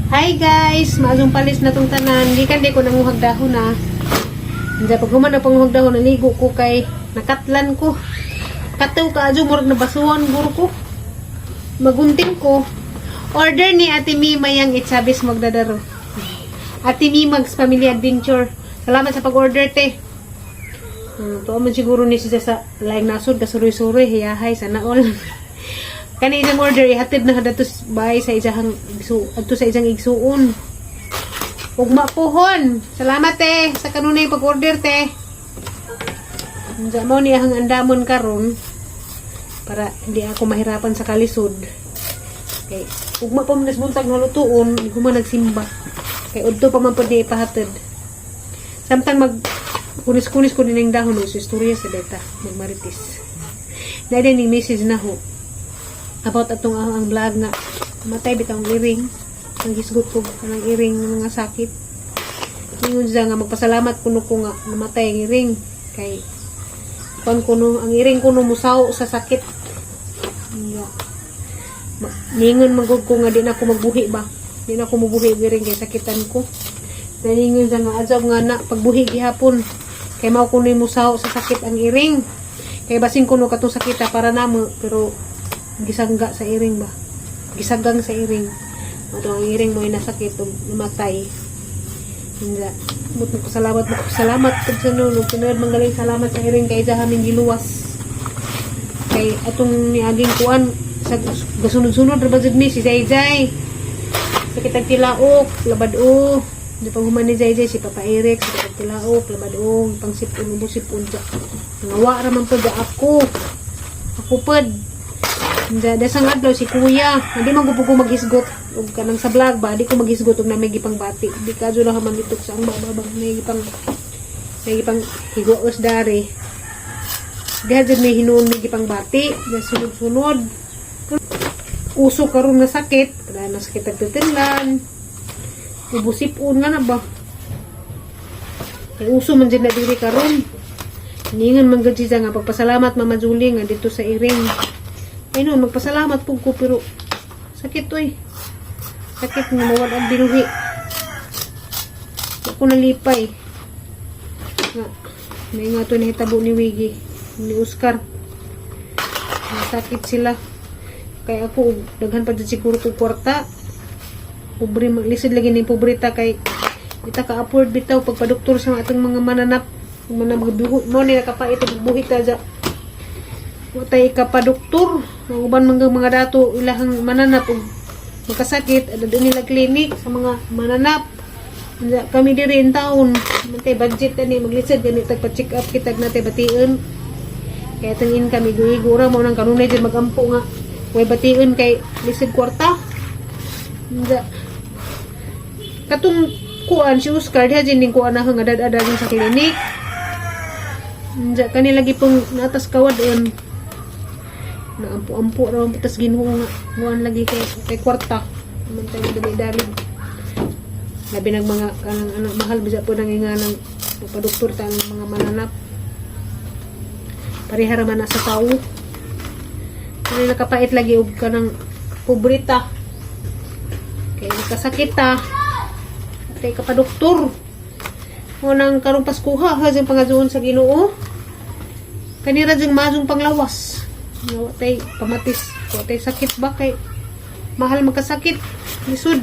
Hi guys, maazong palis na tong tanan. Gikan di ko nanguhag dahon na. Hindi pag human na panguhag dahon, naligo ko kay nakatlan ko. Kataw ka adyo murag na basuhan guro ko. Magunting ko. Order ni Ate Mima yang itsabis magdadaro. Ate Mima's Family Adventure. Salamat sa pag-order te. Tuwa man siguro ni siya sa laing nasod kasuroy-suroy hiyahay sana all. Kani isang order ihatid na kada bay sa isang adto sa isang igsuon. Ugma pohon. Salamat te sa kanunay pag-order te. Unsa mo ni ang andamon karon para hindi ako mahirapan sa kalisod. Kay ugma pa man buntag na lutuon, human nagsimba. Kay udto pa man pud ni ipahatid. Samtang mag kunis-kunis ko din ang dahon sa istorya sa data magmaritis. Na din ni message na ho about atong ang vlog nga matay bitang iring ang hisgot ko kanang iring ng mga sakit ingon siya nga magpasalamat kuno ko nga namatay ang iring kay kuno ang iring kuno musaw sa sakit ningon magud ko nga di na ako magbuhi ba di na ako mabuhi iring kay sakitan ko naningon siya nga azab nga na pagbuhi gihapon kay mao kuno musaw sa sakit ang iring kay basin kuno katong sakita para namo pero gisangga sa iring ba gisagang sa iring ato ang iring mo inasakit ug namatay hindi mo salamat pud sa nunod sunod manggaling salamat sa iring kay sa aming giluwas kay atong niaging kuan sa gasunod-sunod ra ba jud ni si Jayjay sakit ang tilaok labad-o di pa human ni Jayjay si Papa Eric sakit ang tilaok labad-o pangsipon ubos-sipon ngawa ra man pud ako pud dasang adlaw si kuya hindi man ko mag-isgot ug kanang sa vlog ba di ko mag-isgot ug na may gipang bati di ka jud man ditok sa ang babang may gipang higos dari diha jud may hinuon may gipang bati da sunod-sunod uso karon nga sakit kada na sakit ang titinlan ubusipon nga na ba kay uso man jud na diri karon ningon man gud siya nga pagpasalamat Mama Julie nga dito sa iring. Ay no, magpasalamat po ko pero sakit to eh. Sakit nga mawad ang binuhi. Ako nalipay. Nga, may nga ito nahitabo ni Wiggy, ni Oscar. Sakit sila. Kaya ako, daghan pa dyan siguro itong kwarta. Pobre, lisid lagi ni pobrita kay ita ka-afford bitaw pagpa-doktor sa atong mga mananap. Mga magduho mo ni nakapait ang buhi ka dyan. Watay ka pa doktor ang uban mga dato ilahang mananap og magkasakit ada nila klinik sa mga mananap kami diri in taon mantay budget ani maglisod gani tagpa check up kitag natay bation kaya tangin kami gura mo nang kanunay jud magampo nga way bation kay lisod kwarta katong kuan si Oscar diha din kuan na hang adad-adad sa klinik kanila lagi pong natas kawadon na ampo-ampo raw tas Ginoo nga nguan lagi kay kwarta man tayo dali labi ng mga kanang anak mahal bisa po nang inganang padoktor ta ang mga mananap parihara man sa tao kani nakapait lagi og kanang pobrita kay kasakit ta kay kapadoktor mo nang karong Paskuha ha jeng pangaduon sa Ginoo kanira jeng mazong panglawas watay pamatis watay sakit ba kay mahal magkasakit lisod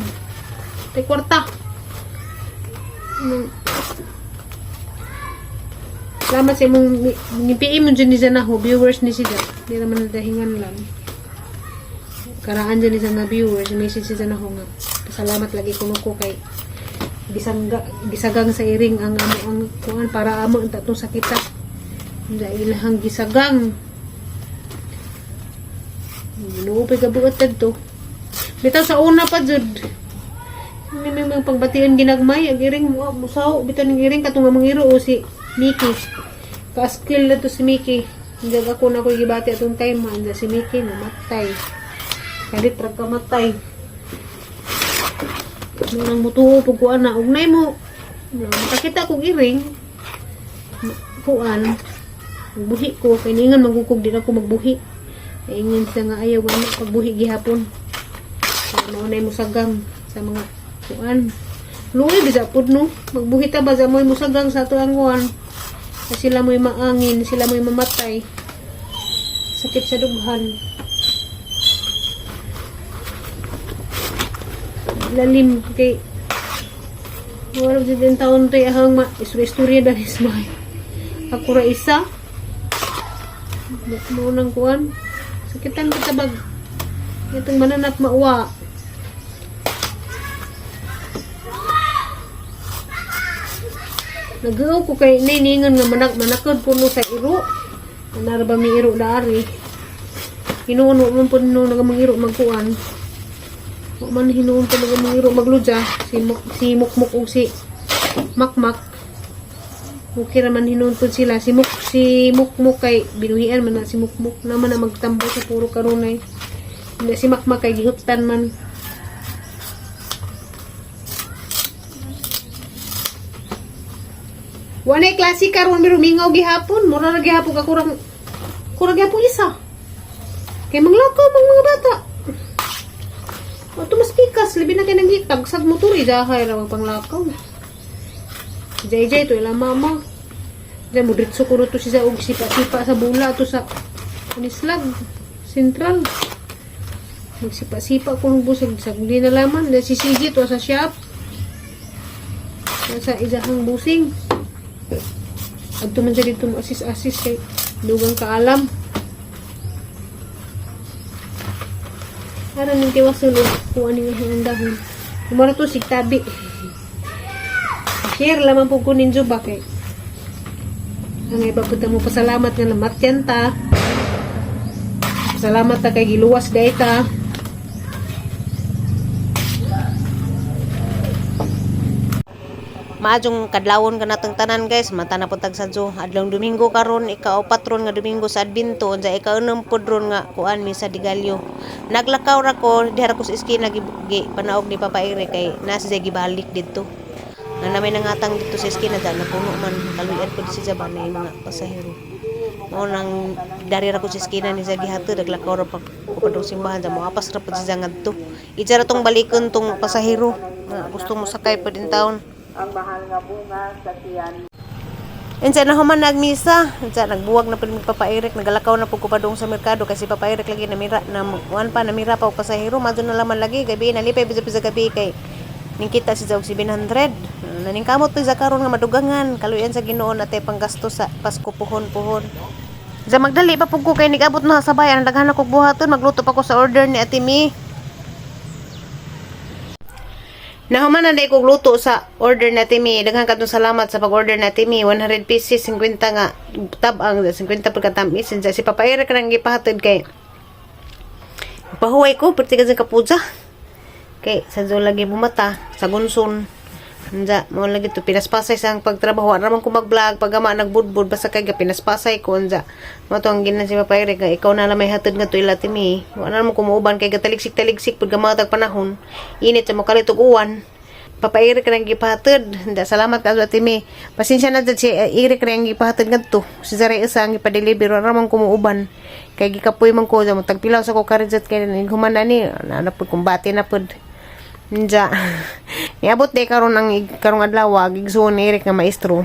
tay kwarta salamat sa imong ngipiin mo dyan ni Zanaho viewers ni siya di naman nadahingan lang karaan dyan ni Zana viewers message si Zanaho nga pasalamat lagi kuno ko kay gisagang sa iring ang kuan para amo ang tatong sakita ilahang gisagang Lupay ka buotad to. Bitaw sa una pa jud. May pagbation ginagmay ang iring mo musaw bitaw ning iring katong mangiro o si Mickey. Ka-skill na to si Mickey. Hindi ako na ko gibati atong time man si Mickey namatay. Kadit ra kamatay. Nang mutuo pug kuan na ugnay mo. Makakita kog iring. Kuan. Buhi ko kay ningan magukog din ako magbuhi. Ingin siya nga ayaw ano pagbuhi gihapon. Maunay mo sagam sa mga kuan. Luoy bisa pud no. Magbuhita ba sa moy musagang sa ato ang kuan. Kasi sila mo'y maangin, sila mo'y mamatay. Sakit sa dughan. Lalim kay wala din taon tayo ahang istorya dahil ismay. Ako ra isa. Mo nang kuan. Sakitan kita bag. Itong mananap mauwa. Nagaw ko kay niningan nga manakod puno sa iro. Anara ba may iro dari? Hinuuno man po no nagamang magkuan. Wa man hinuon po nagamang iro magluja. Si Mukmuk o si Makmak. Okay raman hinuon po sila. Si Mukmuk kay binuhian man na si Mukmuk naman na magtambo sa puro karunay. Hindi si Makmak kay gihutan man. Wanay klase karon mi rumingaw gihapon, mura ra gihapon ka kurang gihapon isa. Kay manglakaw mga bata. Ato mas pikas libi na kay nangitag sag motor idahay ra ang panglakaw. Jay to ila mama. Jay mo ditso ko to siya og sipa-sipa sa bula to sa Anislag Central. Magsipa-sipa ko ng busag sa hindi na laman na sisigi to sa shop. Sa isahang busing. Adto man siya dito asis-asis kay dugang kaalam. Aran ng tiwasulog kung ano yung handahan. Kumara to si tabi. Share lamang po kunin juba kay. Ang iba po mo pasalamat nga namat yan ta. Pasalamat ta kay giluwas day ta. Maadjong kadlawon ka natong tanan guys, mata na po tagsadyo. Adlong Domingo karon, ika-4 ron nga Domingo sa Adbinto, unsa ika-6 pod ron nga kuan misa di Galyo. Naglakaw ra ko diha ko sa iskina gi panaog ni Papa Eric kay nasa siya gibalik didto. Na may nangatang dito sa iskina da napuno man kaluyan pod si Jaban na mga pasahero. Mao nang dari ra ko sa iskina ni sa gihatod naglakaw ra pa ko padung simbahan sa mo apas ra pod si ngadto. Ija ra tong balikon tong pasahero. Gusto mo sakay pod in town. Ang mahal nga bunga sa tiyan. Insa na human nagmisa, insa nagbuwag na pud mi Papa Eric, nagalakaw na pud ko padung sa merkado kasi Papa Eric lagi namira na namira pa og pasahero, madto na laman lagi gabi nalipay bisa gabi kay ning kita si Zawg 700. Naning kamot to sa karon nga madugangan, kaluyan sa Ginoo natay panggasto sa Pasko puhon-puhon. Sa magdali pa pud ko kay nigabot na sa bayan, daghan ako buhaton, magluto pa ko sa order ni Ate Mi. Nahuman na day kong luto sa order na Timi. Daghang katong salamat sa pag-order na Timi. 100 pieces, 50 nga tabang, 50 pagkatamis. Si Papa Eric nang gipahatid kay pahuway ko, perti ka sa kapuja. Kay sa lagi bumata, sa gunson. Unja, mo lagi to pinaspasay sa pagtrabaho. Ramang ko mag-vlog, pagama nagbudbud, basta kay pinaspasay ko. Unja, mo to ang ginan si Papa Eric, ikaw na lang may hatid nga to ila Timi. Wala mo kumuuban kay gataliksik-taliksik pag gamatag panahon. Init sa mo kalitog uwan. Papa Eric nang gipahatid. Salamat ka sa Timi. Pasensya na dyan si Eric nang gipahatid nga to. Si Zaray isa ang ipa-deliver. Ramang kumuuban. Kay gikapoy man ko. Tagpilaw sa ko karinjat kay human na ni. Napod kumbati na pod. Nja. Niabot day karon ang karong adlaw gigsuon ni Eric nga maestro.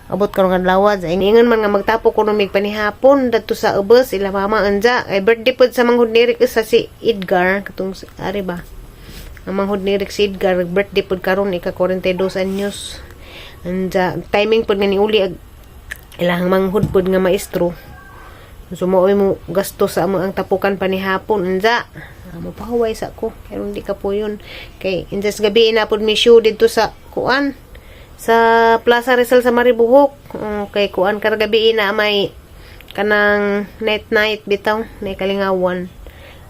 Abot karong adlaw ingon man nga magtapo ko numig panihapon dadto sa ubos ila mama anja ay birthday pod sa manghud ni Eric isa si Edgar katong ari ba. Ang manghud ni Eric si Edgar birthday pod karon ika 42 anyos. Anja timing pod nga ni uli ilahang manghud pod nga maestro. Sumoy mo gasto sa amo ang tapukan panihapon anja. Mapahuway sa ko kaya hindi ka po yun kay injas gabi na po mi show dito sa kuan sa Plaza Rizal sa Maribuhok kay kuan kar gabi na may kanang night bitaw na kalingawan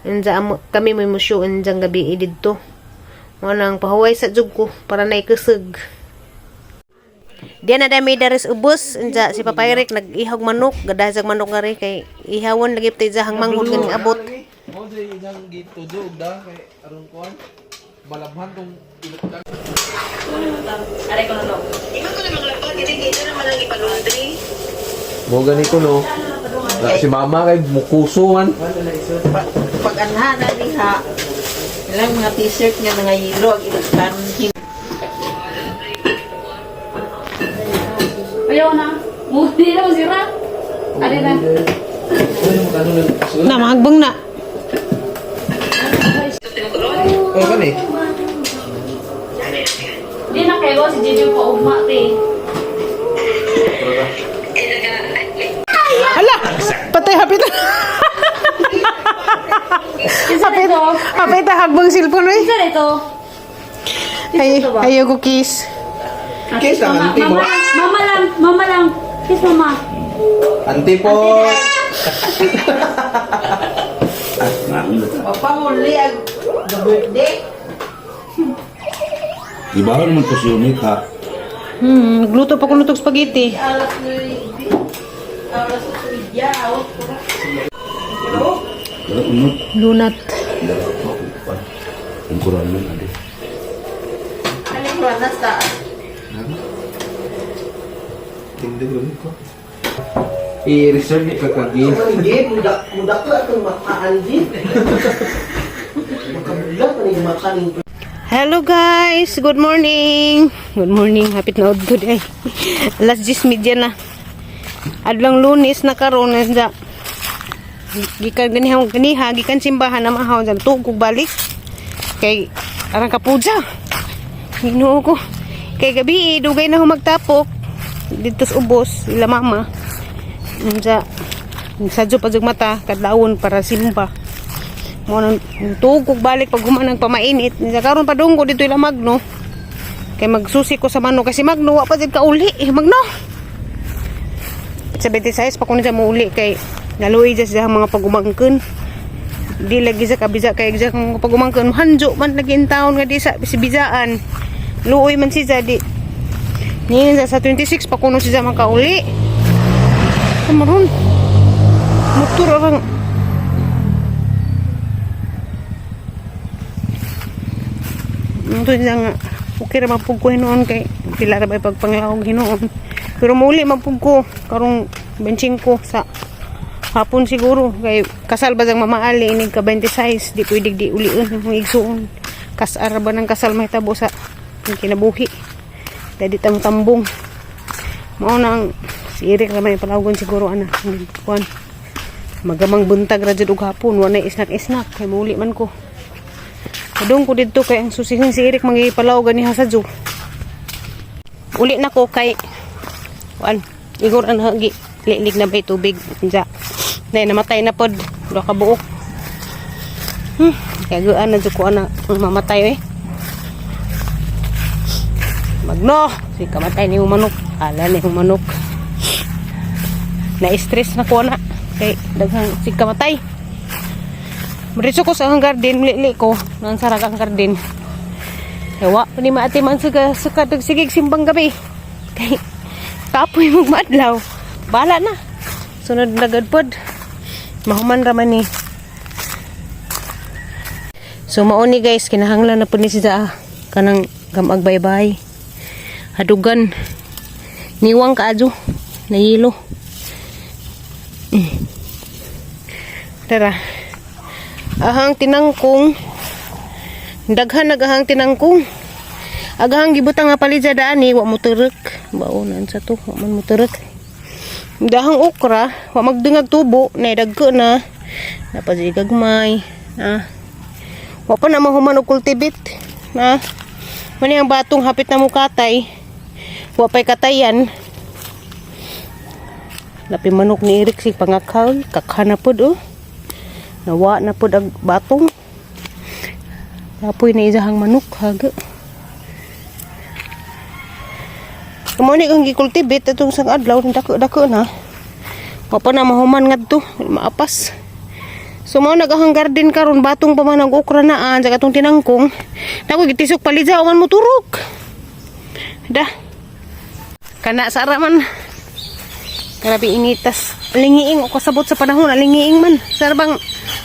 inja kami may mo show injang gabi dito mo nang pahuway sa jug ko para na ikusog. Diyan na dami daris ubos inja si Papa Eric nag-ihag manok gadasag manok nga rin kay ihawon lagi tay jahang manghod ganing abot. Mo diri nang gitudo da kay aron kuan balabhan tong ilot. Aray ko no. Imo ko na maglapag hindi na naman ang ipalundri. Mo gani ko no. Si mama kay mukusuan. Pag anha na diha. Ilang mga t-shirt nga mga yelo ang ilukan. Ayaw na. Hindi na masira. Ano na? Na mahagbang na. Oh, kan eh. Hindi na kayo si Gigi pa ugma, te. Hala! Patay hapit. Hapit. Hapit hagbang cellphone eh. Isa ito. Ayaw ko kiss. Kiss lang, auntie mo. Mama lang. Kiss mama. Auntie po. Papamuli ang birthday. Di ba naman to si Unit ha? Nagluto pa ko nutog spaghetti. Pero Unit, Lunat. ang kurang yun ade. Hindi ko ko. I-reserve ni kakagi. Hindi, mudak ko atong makaan din. Makabulat pa rin makaning. Hello guys, good morning. Good morning, hapit na udto ay. Alas 10:30 na. Adlang Lunes na karon na. Gikan ganiha, gikan simbahan na mahaw dyan. Tugog balik. Kay arang kapuja. Ginoo ko. Kay gabi dugay na humagtapok. Dito sa ubos, ila mama. Unsa sadyo pa jud mata kadlawon para simba. Mo nang tugog balik pag humanang pamainit. Sa karon pa dunggo dito ila Magno. Kay magsusi ko sa Magno kasi Magno wa pa jud kauli. Magno. Sa 26 pa kuno sa muuli kay naluoy sa mga pagumangken. Di lagi sa kabiza kay sa mga pagumangken hanjo man lagi in taon nga di sa bisaan. Luoy man si di. Ni sa 26 pa kuno siya makauli. Kamaron. Motor orang ito nga okay ra mapug ko hinoon kay pila ra ba pagpanglawog hinoon pero muli mapug ko karong 25 sa hapon siguro kay kasal ba sang mamaali inig ka 26 di pwede di ulion ang igsuon kasar ba ng kasal may tabo sa kinabuhi dadi tambong mao nang si Eric ra may palawagon siguro ana kuan magamang buntag ra jud og hapon wa na isnak kay muli man ko kadung ko dito kay ang susihin si Eric mangipalaw gani hasadyo. Uli na ko kay kuan igor ang hagi lilig na bay tubig ja. Nay namatay na pod do ka buok. Kaya gaan na jud ko ana mamatay eh. Magno, si kamatay ni manok. Ala ni manok. Na-stress na ko na kay daghang si kamatay. Diretso ko sa garden, muli ko nang sarag ang garden. Ewa, pa ni maati man sa sigig simbang gabi. Kay kapoy magmadlaw. Bala na. Sunod na gadpod. Mahuman raman ni. So mauni guys, kinahanglan na po ni siya kanang gamag baybay. Hadugan. Niwang kaadyo. Nahilo. Tara. Ahang tinangkong daghan nagahang tinangkong agahang gibutang nga palidya daani wa mo turek baonan sa to wa man mo turek dahang okra wa magdungag tubo na dagko na napazigagmay wa pa na mahuman og cultivate na mani ang batong hapit na mukatay wa pay katayan lapi manok ni Eric si pangakaw kakhana pod nawa na po ang batong apoy na izahang manok haga kumuni kang gikultivate itong sang adlaw dako na wapa na mahuman nga to maapas so mao nagahang garden karon batong pa man ang okra naan sa katong tinangkong nako gitisok palidya man mo turok da kana sa raman grabe initas lingiing o kasabot sa panahon lingiing man sarbang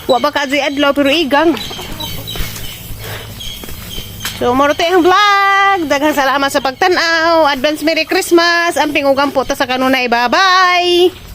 wa ba ka adlaw pero igang. So moro tay ang vlog. Daghang salamat sa pagtan-aw. Advance Merry Christmas. Amping ug gampo ta sa kanunay. Bye-bye.